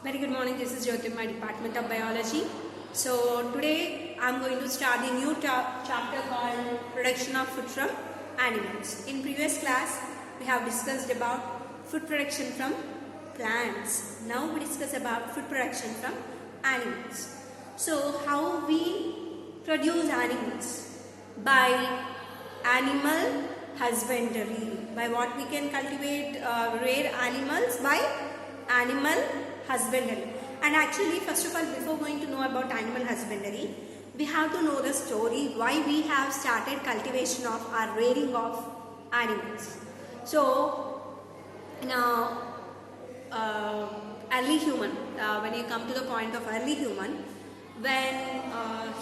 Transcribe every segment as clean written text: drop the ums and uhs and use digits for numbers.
Very good morning. This is Jyoti, my Department of Biology. So today I am going to start a new chapter called Production of Food from Animals. In previous class we have discussed about food production from plants. Now we discuss about food production from animals. So how we produce animals? By animal husbandry. By what we can cultivate rare animals? By animal husbandry. And actually, first of all, before going to know about animal husbandry, we have to know the story why we have started cultivation of or rearing of animals. So now early human, when you come to the point of early human, when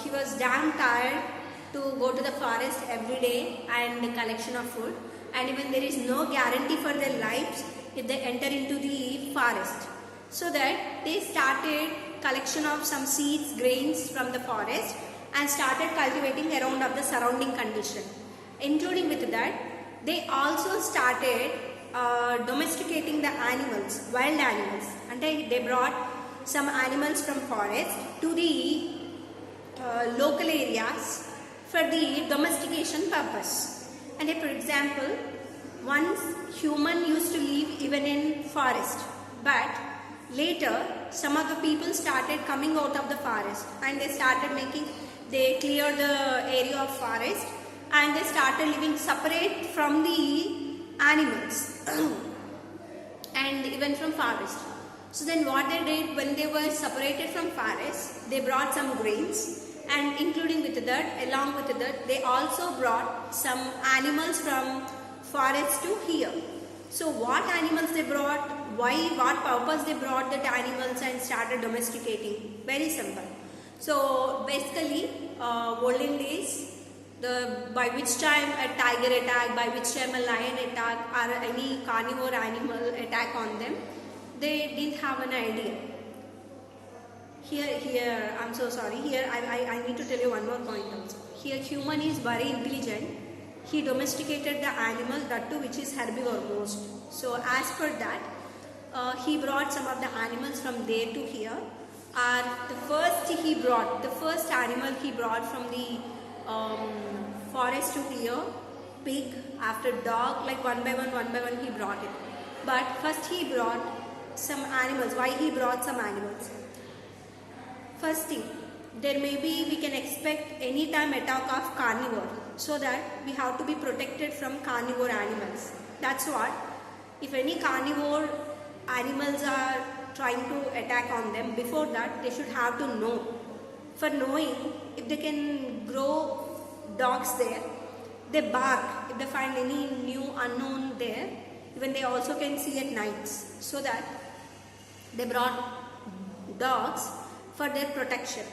he was damn tired to go to the forest every day and the collection of food, and even there is no guarantee for their lives if they enter into the forest. So that they started collection of some seeds, grains from the forest and started cultivating around of the surrounding condition. Including with that, they also started domesticating the animals, wild animals, and they brought some animals from forest to the local areas for the domestication purpose. And for example, once human used to live even in forest, but later some of the people started coming out of the forest and they cleared the area of forest and they started living separate from the animals and even from forest. So then what they did, when they were separated from forest, they brought some grains, and including with that, along with that, they also brought some animals from forest to here. So what animals they brought, why, what purpose they brought that animals and started domesticating? Very simple. So basically, olden days, by which time a tiger attack, by which time a lion attack or any carnivore animal attack on them, they didn't have an idea. Here, I'm so sorry, here I need to tell you one more point also. Here human is very intelligent. He domesticated the animal, that too which is herbivore most. So as per that, he brought some of the animals from there to here. And the first animal he brought from the forest to here, pig, after dog, like one by one he brought it. But first he brought some animals. Why he brought some animals? First thing, we can expect any time attack of carnivore, so that we have to be protected from carnivore animals. That's what, if any carnivore animals are trying to attack on them, before that they should have to know. For knowing, if they can grow dogs there, they bark if they find any new unknown there. Even they also can see at nights, so that they brought dogs for their protection,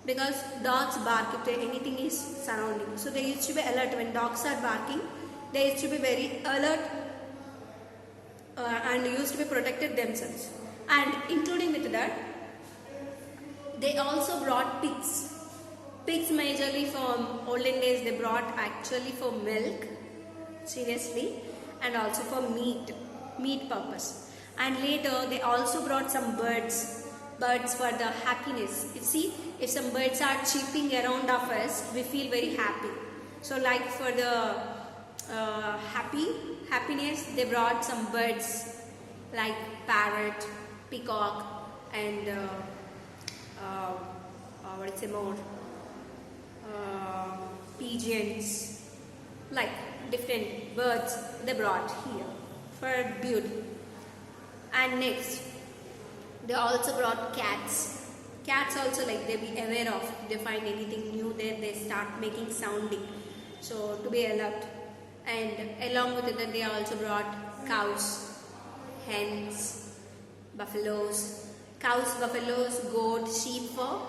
because dogs bark if anything is surrounding. So they used to be alert when dogs are barking. They used to be very alert and used to be protected themselves. And including with that, they also brought pigs. Pigs majorly from olden days they brought actually for milk, seriously, and also for meat purpose. And later they also brought some birds for the happiness. You see, if some birds are chirping around of us, we feel very happy. So like for the happiness, they brought some birds like parrot, peacock, and pigeons, like different birds they brought here for beauty. And next, they also brought cats. Cats also, like, they be aware of, if they find anything new there, they start making sounding, so to be alert. And along with it, they also brought cows, hens, buffaloes, goat, sheep for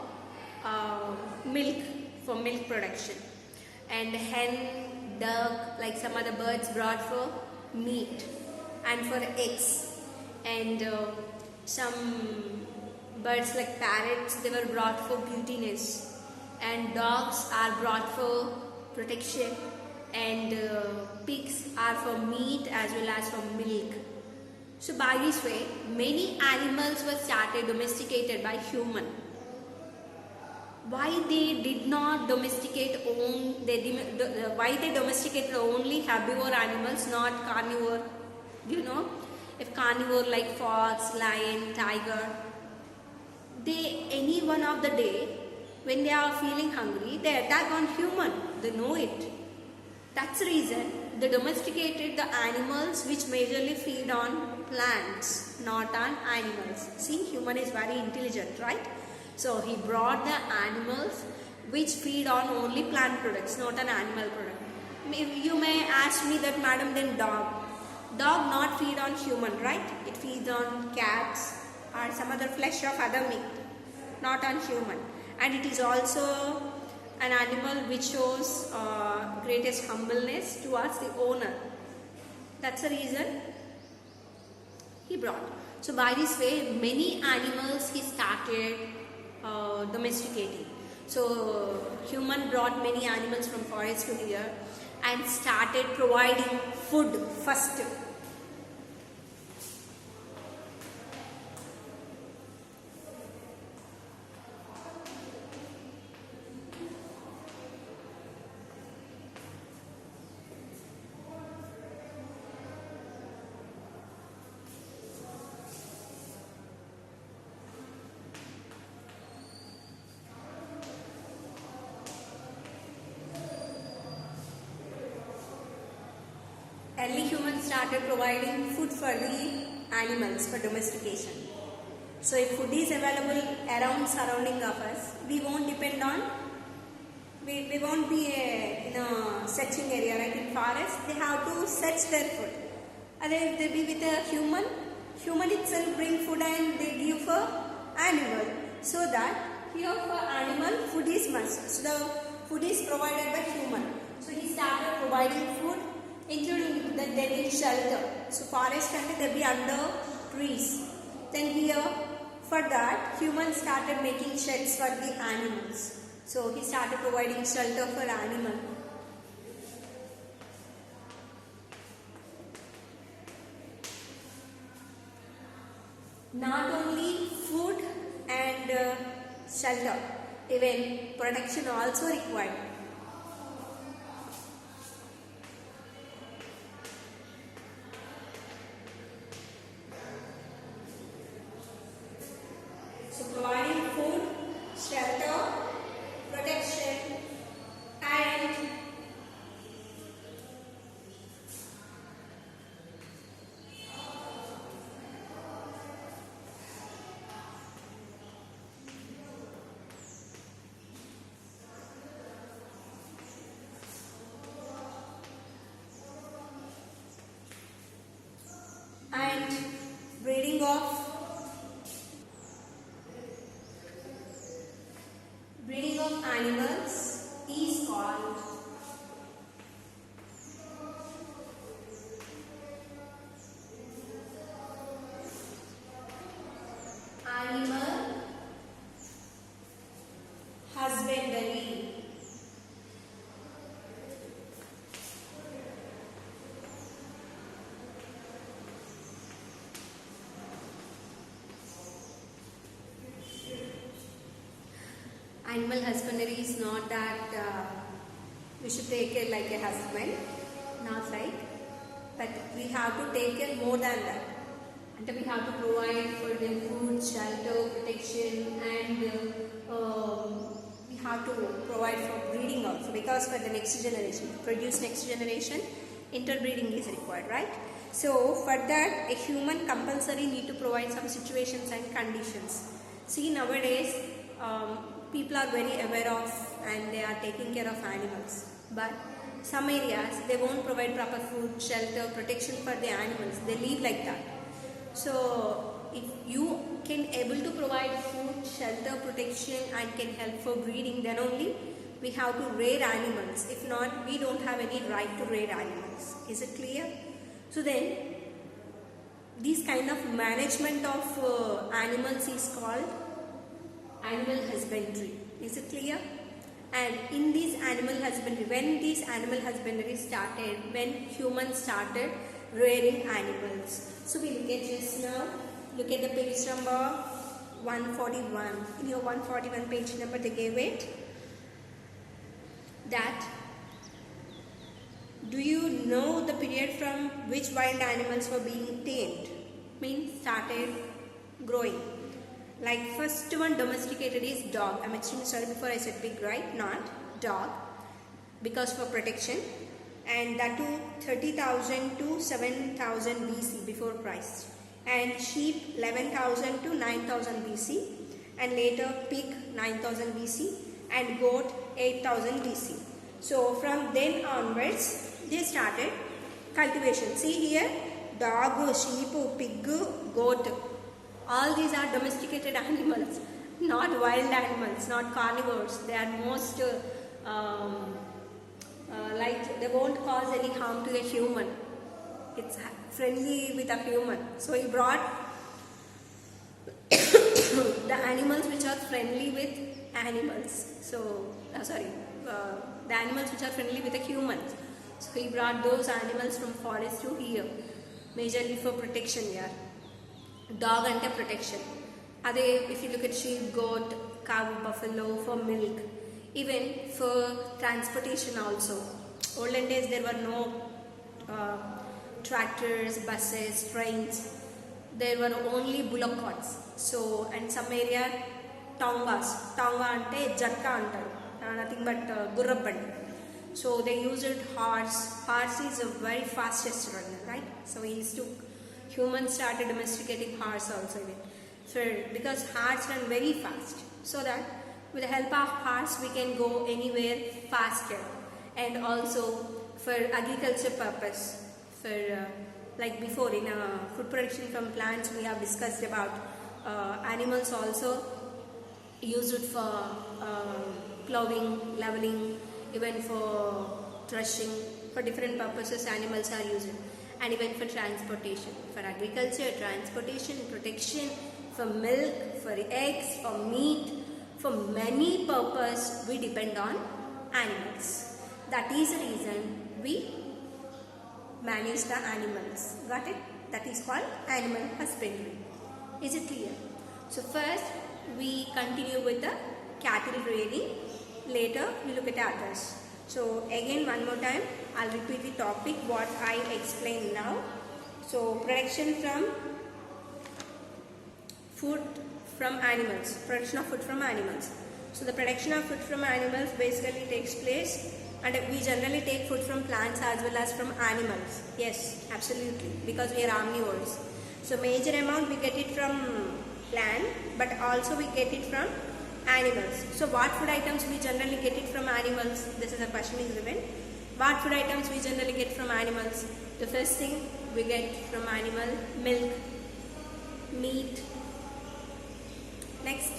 milk production, and hen, duck, like some other birds brought for meat and for eggs. And some birds like parrots, they were brought for beautiness, and dogs are brought for protection, and pigs are for meat as well as for milk. So by this way, many animals were started domesticated by human. Why they did not domesticate why they domesticated only herbivore animals, not carnivore? Do you know? If carnivore like fox, lion, tiger, they any one of the day when they are feeling hungry, they attack on human. They know it. That's the reason they domesticated the animals which majorly feed on plants, not on animals. See, human is very intelligent, right? So he brought the animals which feed on only plant products, not an animal product. You may ask me that, madam, then dog. Dog not feed on human, right? It feeds on cats or some other flesh of other meat, not on human. And it is also an animal which shows greatest humbleness towards the owner. That's the reason he brought. So by this way, many animals he started domesticating. So human brought many animals from forest to here and started providing food first. Early humans started providing food for the animals for domestication. So if food is available around surrounding of us, we won't depend on, we won't be in a searching area, right? In forest, they have to search their food. And if they be with a human itself bring food and they give for animal. So that here for animal, food is must. So the food is provided by human. So he started providing food, including that there is shelter. So forest and they be under trees. Then here for that humans started making sheds for the animals. So he started providing shelter for animal. Not only food and shelter, even protection also required. So providing food, shelter, protection and breeding of animals is called animal husbandry. Animal husbandry is not that we should take care like a husband, not like, but we have to take care more than that. And we have to provide for them food, shelter, protection, and we have to provide for breeding also, because for the next generation, to produce next generation, interbreeding is required, right? So for that, a human compulsory need to provide some situations and conditions. See, nowadays people are very aware of and they are taking care of animals, but some areas they won't provide proper food, shelter, protection for the animals. They live like that. So if you can able to provide food, shelter, protection and can help for breeding, then only we have to rear animals. If not, we don't have any right to rear animals. Is it clear? So then this kind of management of animals is called animal husbandry. Is it clear? And in this animal husbandry, when this animal husbandry started, when humans started rearing animals. So we look at just now, look at the page number 141. In your 141 page number they gave it that, do you know the period from which wild animals were being tamed? Means started growing. Like first one domesticated is dog. I'm extremely sorry, before I said pig, right? Not dog, because for protection, and that too 30,000 to 7,000 BC before Christ, and sheep 11,000 to 9,000 BC, and later pig 9,000 BC, and goat 8,000 BC. So from then onwards they started cultivation. See here, dog, sheep, pig, goat, all these are domesticated animals, not wild animals, not carnivores. They are most like they won't cause any harm to the human. It's friendly with a human. So he brought the animals which are friendly with animals. So the animals which are friendly with the humans. So he brought those animals from forest to here, majorly for protection here. Dog ante protection. Ade, if you look at sheep, goat, cow, buffalo for milk, even for transportation also. Olden days there were no tractors, buses, trains. There were only bullock carts. So, and some area tongas. Tonga ante jatka antaru. Nothing but gurrabandi. So they used horse. Horse is a very fastest runner, right? So humans started domesticating horse also because horse run very fast. So that with the help of horse we can go anywhere faster, and also for agriculture purpose. For like before in food production from plants we have discussed about animals also used it for plowing, leveling, even for threshing. For different purposes animals are used, and even for transportation, for agriculture, transportation, protection, for milk, for eggs, for meat, for many purposes we depend on animals. That is the reason we manage the animals. Got it? That is called animal husbandry. Is it clear? So first we continue with the cattle rearing. Later we look at others. So again one more time I'll repeat the topic what I explained now. So production from food from animals. Production of food from animals. So the production of food from animals basically takes place, and we generally take food from plants as well as from animals. Yes, absolutely, because we are omnivores. So major amount we get it from plant, but also we get it from animals. So what food items we generally get it from animals? This is a question is given. What food items we generally get from animals? The first thing we get from animal, milk, meat. Next,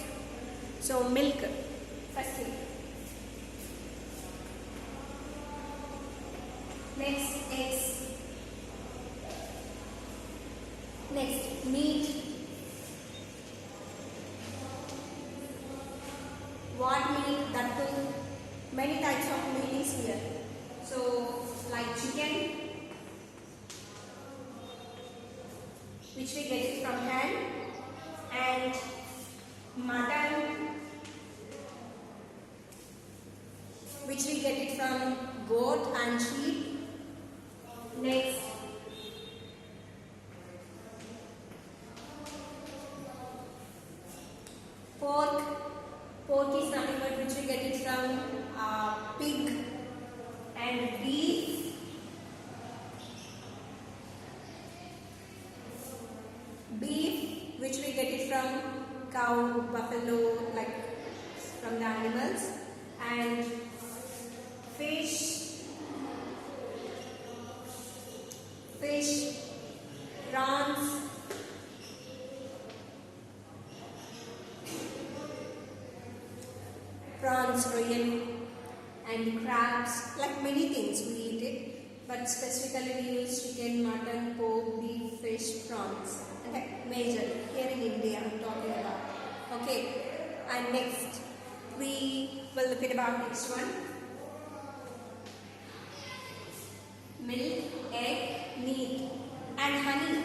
so milk, first thing. Next, eggs. Next, meat. What meat? That too, many types of meat is here. So, like chicken, which we get it from hen, and mutton, which we get it from goat and sheep. Next, pork. Pork is nothing but which we get it from pig, and beef, which we get it from cow, buffalo, like from the animals, and fish, prawns, royal, and crabs, like many things we eat it, but specifically we use chicken, mutton, pork, beef, fish, prawns. Okay, major here in India I'm talking about. Okay, and next we will look at about next one. Milk, egg, meat. and honey.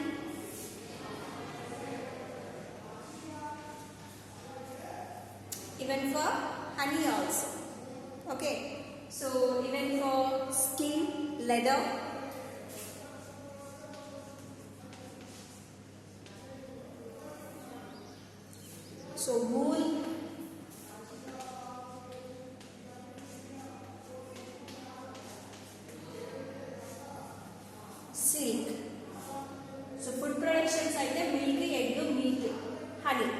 Even for honey also. Okay. So even for skin, leather. So wool. Silk. So food productions like the milk, egg, meat, honey.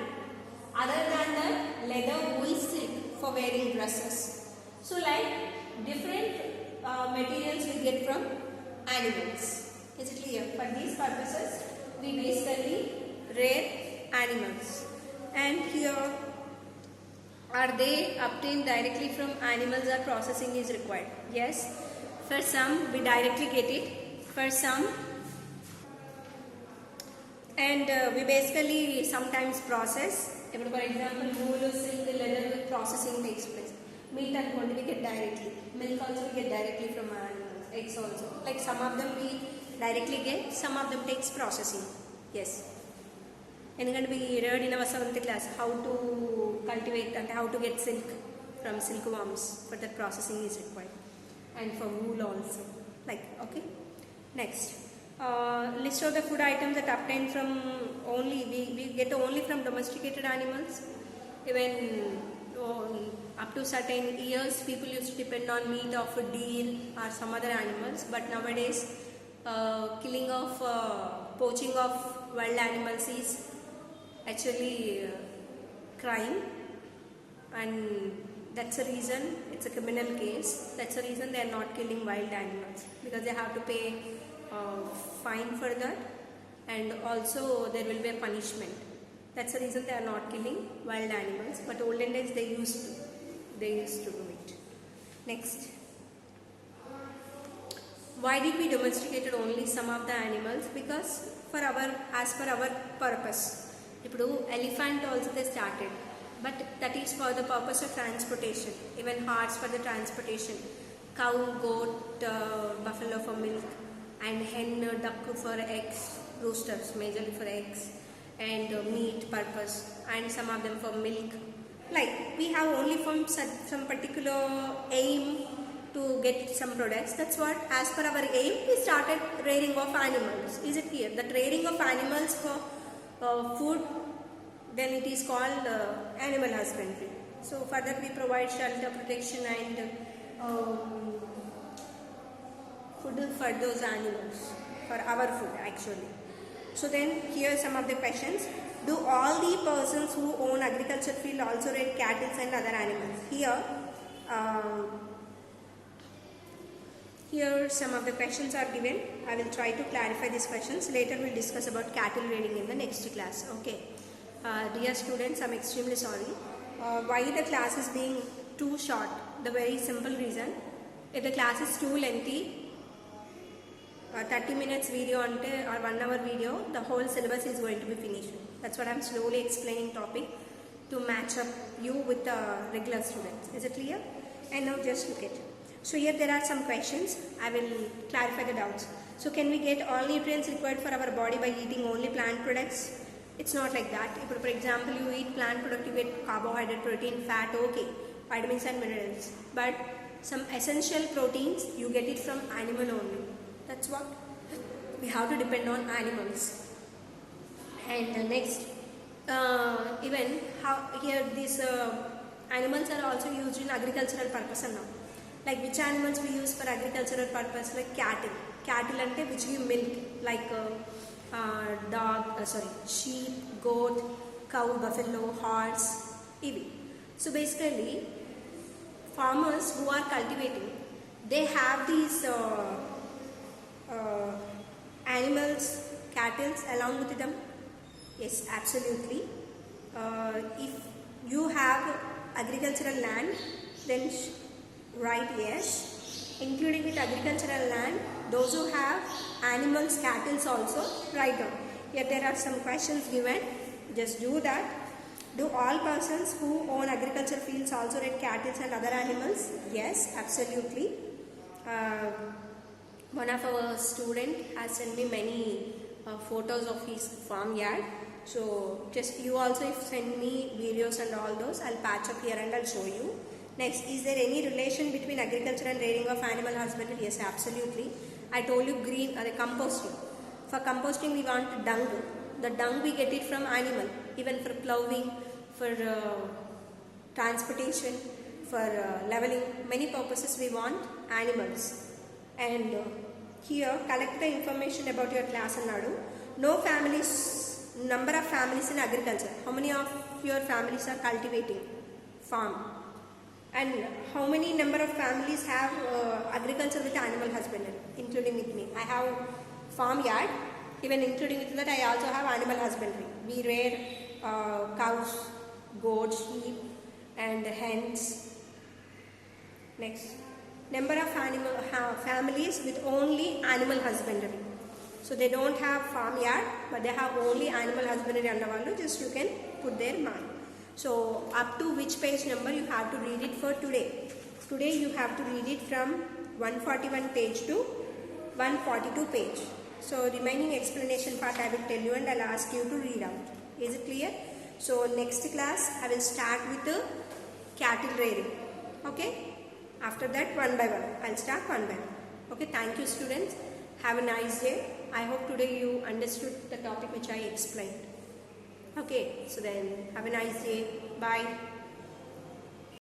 Other than that, leather, wool, silk for wearing dresses. So like different materials we get from animals. Is it clear? For these purposes, we basically rear animals. And here, are they obtained directly from animals or processing is required? Yes. For some, we directly get it. For some, and we basically sometimes process. For example, wool, silk, leather processing takes place. Meat and we get directly. Milk also we get directly from animals. Eggs also. Like some of them we directly get, some of them takes processing. Yes. And we read in our 7th class how to cultivate and how to get silk from silkworms. For that processing is required. And for wool also. Like, okay. Next. List of the food items that obtained from only, we get only from domesticated animals. Even up to certain years, people used to depend on meat of a deer or some other animals. But nowadays, killing of, poaching of wild animals is actually crime. And that's the reason, it's a criminal case. That's the reason they are not killing wild animals. Because they have to pay fine for that, and also there will be a punishment. That's the reason they are not killing wild animals, but olden days they used to do it. Next, why did we domesticated only some of the animals? Because as per our purpose. Now elephant also they started, but that is for the purpose of transportation. Even horse for the transportation, cow, goat, buffalo for milk, and hen, duck for eggs, roosters majorly for eggs, and meat purpose, and some of them for milk. Like we have only from some particular aim to get some products. That's what, as per our aim, we started rearing of animals. Is it clear? That rearing of animals for food, then it is called animal husbandry. So for that we provide shelter, protection, and food for those animals, for our food actually. So then here are some of the questions. Do all the persons who own agriculture field also rear cattle and other animals? Here some of the questions are given. I will try to clarify these questions. Later we will discuss about cattle rearing in the next class. Okay. Dear students, I am extremely sorry. Why the class is being too short? The very simple reason. If the class is too lengthy, 30 minutes video or 1 hour video, the whole syllabus is going to be finished. That's what I am slowly explaining topic to match up you with the regular students. Is it clear? And now just look at it. So here there are some questions. I will clarify the doubts. So can we get all nutrients required for our body by eating only plant products? It's not like that. If, for example, you eat plant product, you get carbohydrate, protein, fat, okay, vitamins and minerals. But some essential proteins, you get it from animal only. That's what we have to depend on animals. And next, even how here these animals are also used in agricultural purpose now. Like which animals we use for agricultural purpose? Like cattle. Cattle ante which give milk, like sheep, goat, cow, buffalo, horse, ivi. So basically, farmers who are cultivating, they have these animals, cattle along with them. Yes, absolutely. If you have agricultural land, then write yes. Including with agricultural land, those who have animals, cattle also, write down. Here there are some questions given. Just do that. Do all persons who own agricultural fields also rear cattle and other animals? Yes, absolutely. One of our student has sent me many photos of his farmyard. So just you also if send me videos and all those, I'll patch up here and I'll show you. Next, is there any relation between agriculture and rearing of animal husbandry? Yes, absolutely. I told you green or composting. For composting, we want dung. The dung we get it from animal. Even for ploughing, for transportation, for leveling, many purposes we want animals. And here, collect the information about your class and Nadu. No families, number of families in agriculture. How many of your families are cultivating farm? And how many number of families have agriculture with animal husbandry, including with me? I have farmyard, even including with that I also have animal husbandry. We rear cows, goats, sheep and hens. Next, number of families with only animal husbandry. So they don't have farmyard, but they have only animal husbandry annavallu, just you can put their mind. So up to which page number you have to read it for today. Today you have to read it from 141 page to 142 page. So remaining explanation part I will tell you and I'll ask you to read out. Is it clear? So next class I will start with the cattle rearing. Okay? After that one by one. I'll start one by one. Okay, thank you students. Have a nice day. I hope today you understood the topic which I explained. Okay, so then have a nice day. Bye.